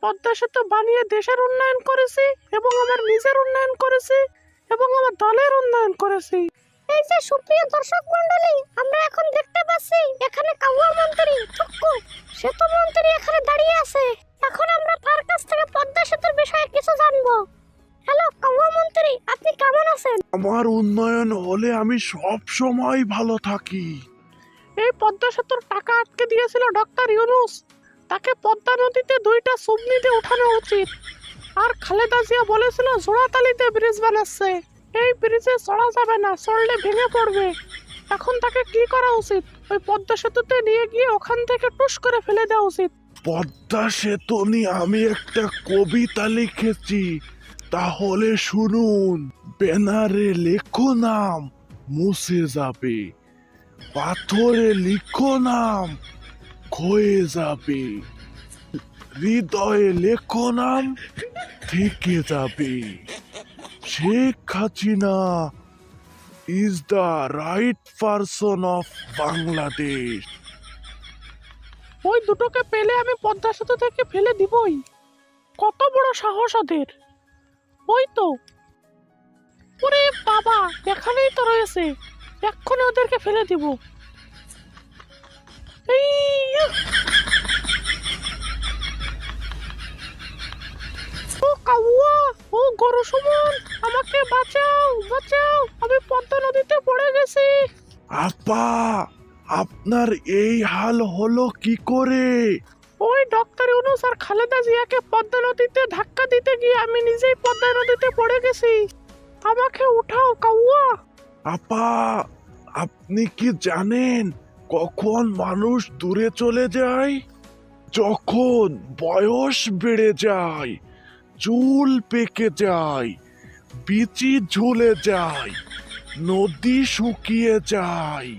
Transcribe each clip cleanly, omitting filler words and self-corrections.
পদ্মা সেতু বানিয়ে দেশের উন্নয়ন করেছি এবং আমার নিজের উন্নয়ন করেছি এবং আমার দলের উন্নয়ন করেছি। এই যে সুপ্রিয় দর্শক মণ্ডলী, আমরা এখন দেখতে পাচ্ছি এখানে কাউয়া মন্ত্রী থুক্কু সেতু মন্ত্রী এখানে দাঁড়িয়ে আছে। এখন আমরা তার কাছ থেকে পদ্মা সেতুর বিষয়ে কিছু জানবো। হ্যালো কাউয়া মন্ত্রী, আপনি কেমন আছেন? আমার উন্নয়ন হলে আমি সব সময় ভালো থাকি। এই পদ্মা সেতুর টাকা আটকে দিয়েছিল ডক্টর ইউনূস, তাকে পদ্মা নদীতে 2টা সুবনিতে উঠানো উচিত। আর খালেদা জিয়া বলেছিল জোড়াতালিতে ব্রিজ বানাচ্ছে, এই ব্রিজে চড়া যাবে না, চড়লে ভেঙে পড়বে। এখন তাকে কি করা উচিত? ওই পদ্মা সেতুতে নিয়ে গিয়ে ওখান থেকে টুস করে ফেলে দেওয়া উচিত। পদ্মা সেতু নিয়ে আমি একটা কবিতা লিখেছি, তাহলে শুনুন। ব্যানারে লেখো নাম, মুছে যাবে। পাথরে লিখো নাম, ক্ষয়ে যাবে। হৃদয়ে লেখো নাম, থেকে যাবে। Sheikh Hasina is the right person of Bangladesh. ওই দুটোকে পেলে আমি পদ্মা সেতু থেকে ফেলে দিবই। কত বড় সাহস ওদের! ওই তো, ওরে বাবা, এখানেই তো রয়েছে, এক্ষুনি ওদেরকে ফেলে দিব। এই ও কাউয়া, ও গরু সুমন, আমাকে বাঁচাও বাঁচাও, আমি পদ্মা নদীতে পড়ে গেছি। আপা, আপনার এই হাল হলো কি করে? ওই ডক্টর ইউনূস আর খালেদা জিয়াকে পদ্মা নদীতে ধাক্কা দিতে গিয়ে আমি নিজেই পদ্মা নদীতে পড়ে গেছি। আমাকে উঠাও কাউয়া। আপা, আপনি কি জানেন কখন মানুষ দূরে চলে যায়? যখন বয়স বেড়ে যায়, চুল পেকে যায়, বিচি ঝুলে যায়, নদী শুকিয়ে যায়,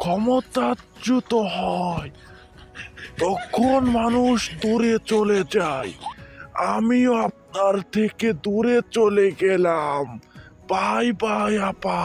ক্ষমতাচ্যুত হয়, তখন মানুষ দূরে চলে যায়। আমিও আপনার থেকে দূরে চলে গেলাম। বাই বাই আপা।